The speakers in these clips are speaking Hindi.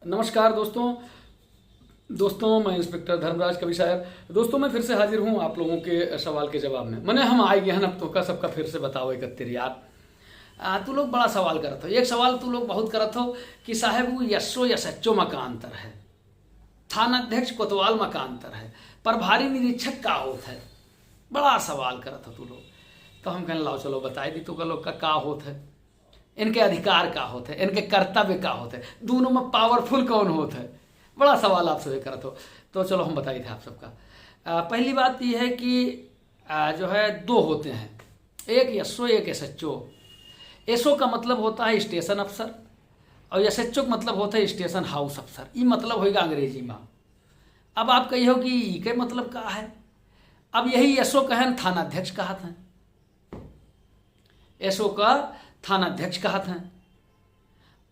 नमस्कार दोस्तों मैं इंस्पेक्टर धर्मराज कवि शायर। दोस्तों मैं फिर से हाजिर हूँ आप लोगों के सवाल के जवाब में। मैंने हम आए गए अब तो का सबका फिर से बताओ 31 यार। तू लोग बड़ा सवाल करत हो। एक सवाल तू लोग बहुत करत हो कि साहब वो यस्सो या सच्चो में का अंतर है, थानाध्यक्ष कोतवाल में का अंतर है, प्रभारी निरीक्षक का होत है। बड़ा सवाल करत हो तू लोग। तो हम कहने लाओ चलो बताए दी तू लोग का होत है, इनके अधिकार का होते हैं, इनके कर्तव्य का होते हैं, दोनों में पावरफुल कौन होता है। बड़ा सवाल आप सबसे करत हो। तो चलो हम बताए थे आप सबका। पहली बात यह है कि जो है दो होते हैं, एक एसओ एक एसएचओ। एसओ का मतलब होता है स्टेशन अफसर और एसएचओ का मतलब होता है स्टेशन हाउस अफसर। ये मतलब होगा अंग्रेजी में। अब आप कही हो कि ई के मतलब का है। अब यही एसओ कहन थानाध्यक्ष कहत हैं, एसओ का थानाध्यक्ष कहते हैं,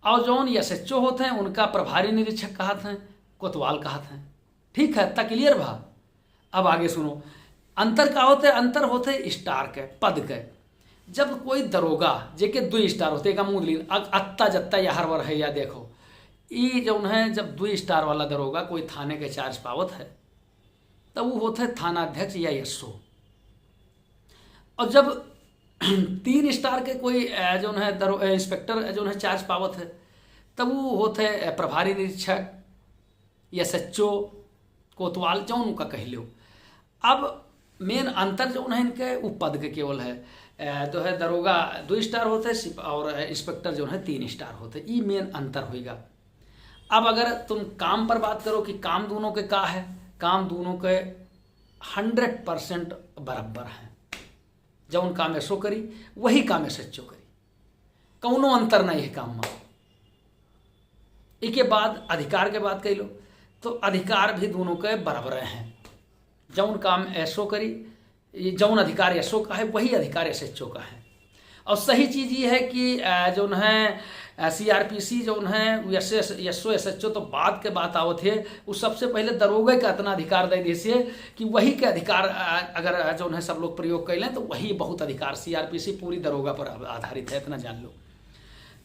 और जौन एसएचओ होते हैं उनका प्रभारी निरीक्षक कहते हैं, कोतवाल कहते हैं। ठीक है, तक क्लियर भा। अब आगे सुनो, अंतर का होते हैं। अंतर होते स्टार के पद के। जब कोई दरोगा जेके 2 स्टार होते का मुंह अत्ता जत्ता या हर वर है या देखो ये जो है, जब 2 स्टार वाला दरोगा कोई थाने के चार्ज पावत है तब वो होते हैं थानाध्यक्ष या एसओ। और जब 3 स्टार के कोई जो है इंस्पेक्टर जो है चार्ज पावत है तब वो होते है प्रभारी निरीक्षक या सच्चो कोतवाल जो उनका कह लो। अब मेन अंतर जो है इनके वो पद के केवल है। तो है दरोगा 2 स्टार होते हैं और इंस्पेक्टर जो है 3 स्टार होते हैं। ये मेन अंतर होगा। अब अगर तुम काम पर बात करो कि काम दोनों के का है, काम दोनों के 100% बराबर है। जौन काम एसओ करी वही काम एसएचओ करी, कौनो अंतर नहीं है काम में। इसके बाद अधिकार के बात कह लो तो अधिकार भी दोनों के बराबर हैं। जौन काम एसओ करी, जौन अधिकार एसओ का है वही अधिकार एसएचओ का है। और सही चीज़ ये है कि जौन है सीआरपीसी जौन है एसओ एसएचओ तो बाद के बात आवत है। वो सबसे पहले दरोगे का इतना अधिकार दे दीजिए कि वही के अधिकार अगर जौन है सब लोग प्रयोग कर लें तो वही बहुत अधिकार। सीआरपीसी पूरी दरोगा पर आधारित है, इतना जान लो।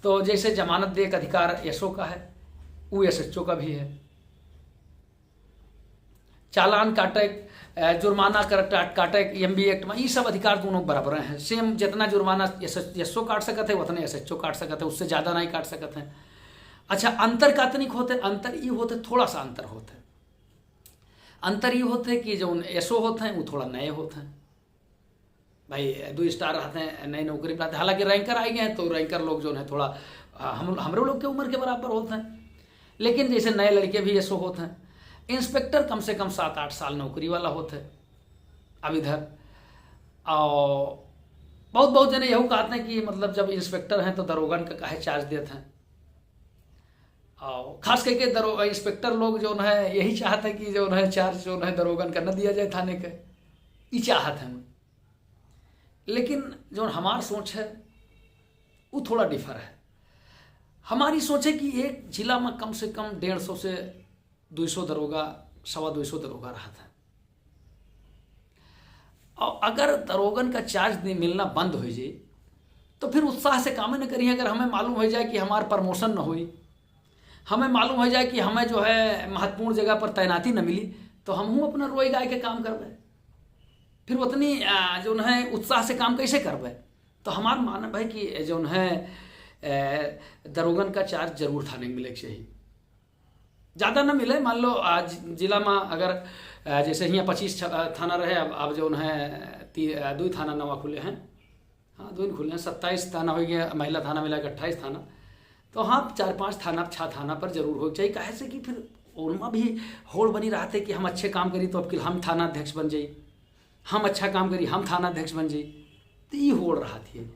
तो जैसे जमानत दे का अधिकार एसओ का है वो एसएचओ का भी है। चालान काटे, जुर्माना काटे एमबी एक्ट में, ये सब अधिकार दोनों बराबर हैं। सेम जितना जुर्माना एसओ काट सकते हैं उतने एसएचओ काट सकते हैं, उससे ज़्यादा नहीं काट सकते हैं। अच्छा, अंतर का तनिक होते, अंतर ये होते, थोड़ा सा अंतर होते। अंतर ये होते कि जो एसओ होते हैं वो थोड़ा नए होते हैं। भाई 2 स्टार रहते हैं, नई नौकरी पर आते हैं। हालांकि रैंकर आए गए हैं तो रैंकर लोग जो है थोड़ा हम लोग के उम्र के बराबर होते हैं। लेकिन जैसे नए लड़के भी एसओ होते हैं। इंस्पेक्टर कम से कम 7-8 साल नौकरी वाला होते हैं अब इधर। और बहुत जने यही कहते हैं कि मतलब जब इंस्पेक्टर हैं तो दरोगन का काहे चार्ज देते हैं। और खास करके दरोगा इंस्पेक्टर लोग जो है यही चाहते हैं कि जो है चार्ज जो है दरोगन का न दिया जाए थाने के, ये चाहते हैं। लेकिन जो हमारी सोच है वो थोड़ा डिफर है। हमारी सोच है कि एक जिला में कम से कम 150 से 200 दरोगा, 225 दरोगा रहता है। और अगर दरोगन का चार्ज मिलना बंद हो जाए तो फिर उत्साह से काम न करिए। अगर हमें मालूम हो जाए कि हमारा प्रमोशन न हुई, हमें मालूम हो जाए कि हमें जो है महत्वपूर्ण जगह पर तैनाती न मिली, तो हम अपना रोई गाय के काम करबे। फिर उतनी जो है उत्साह से काम कैसे करबे। तो हमारा मानव है कि जो है दरोगन का चार्ज जरूर थाने में मिले चाहिए। ज़्यादा ना मिले। मान लो आज जिला में अगर जैसे यहाँ 25 थाना रहे, अब जो है 2 थाना नवा खुले हैं। हाँ 2 खुले हैं, 27 थाना हो गया, महिला थाना मिला के 28 थाना। तो हाँ 4-5 थाना 6 थाना पर जरूर हो चाहिए। काहे से कि फिर उनमें भी होड़ बनी रहते कि हम अच्छे काम करी तो अब हम थाना अध्यक्ष बन जाइए, हम अच्छा काम करी हम थाना अध्यक्ष बन जाइए। तो ये होड़ रहा थी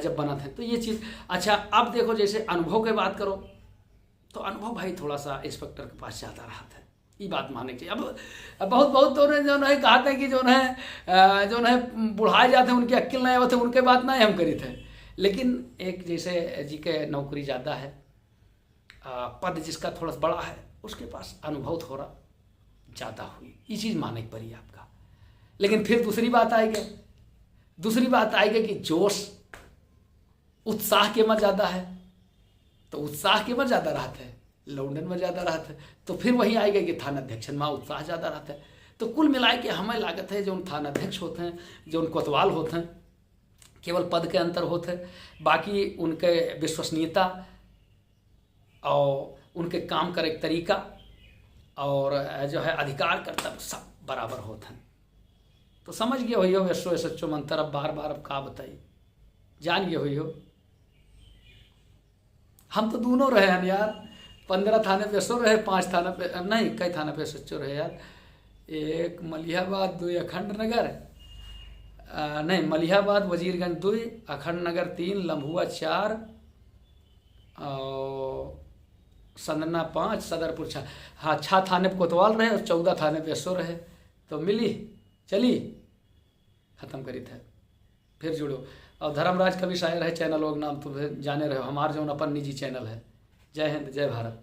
जब बना था। तो ये चीज़। अच्छा, अब देखो जैसे अनुभव की बात करो तो अनुभव भाई थोड़ा सा इंस्पेक्टर के पास ज़्यादा रहा था। ये बात माननी चाहिए। अब बहुत तो जो है कहते हैं कि जो है बुढ़ाए जाते हैं, उनकी अक्ल नहीं होते, उनके बात नहीं हम करी थे। लेकिन एक जैसे जी के नौकरी ज़्यादा है, पद जिसका थोड़ा सा बड़ा है, उसके पास अनुभव थोड़ा ज़्यादा हुई, ये चीज़ माननी पड़ी आपका। लेकिन फिर दूसरी बात आएगी कि जोश उत्साह के में ज़्यादा है। तो उत्साह के में ज़्यादा रहते हैं लौंडन में ज़्यादा रहता है। तो फिर वही आएगा कि थानाध्यक्ष में उत्साह ज़्यादा रहता है। तो कुल मिलाए के हमें लागत है जो थानाध्यक्ष होते हैं, जो कोतवाल होते हैं, केवल पद के अंतर होते हैं, बाकी उनके विश्वसनीयता और उनके काम करे तरीका और जो है अधिकार कर्तव्य सब बराबर होते हैं। तो समझ गए हो एसो एसो मंत्र। अब बार बार अब का बताइए, जान गए हो। हम तो दोनों रहे हैं यार, 15 थाने पे एसो रहे, 5 थाना पे नहीं, कई थाना पे सच्चो रहे यार। 1 मलिहाबाद, 2 अखंड नगर, नहीं मलिहाबाद वजीरगंज 2, अखंड नगर 3, लम्हुआ 4 और संदना 5, सदरपुर 6। हाँ 6 थाने पे कोतवाल रहे और 14 थाने पे एसो रहे। तो मिली चली ख़त्म करी थे। फिर जुड़ो। और धर्मराज कवि शायर है, चैनल लोग नाम तुम जाने रहे हो, हमार जो अपन निजी चैनल है। जय हिंद, जय भारत।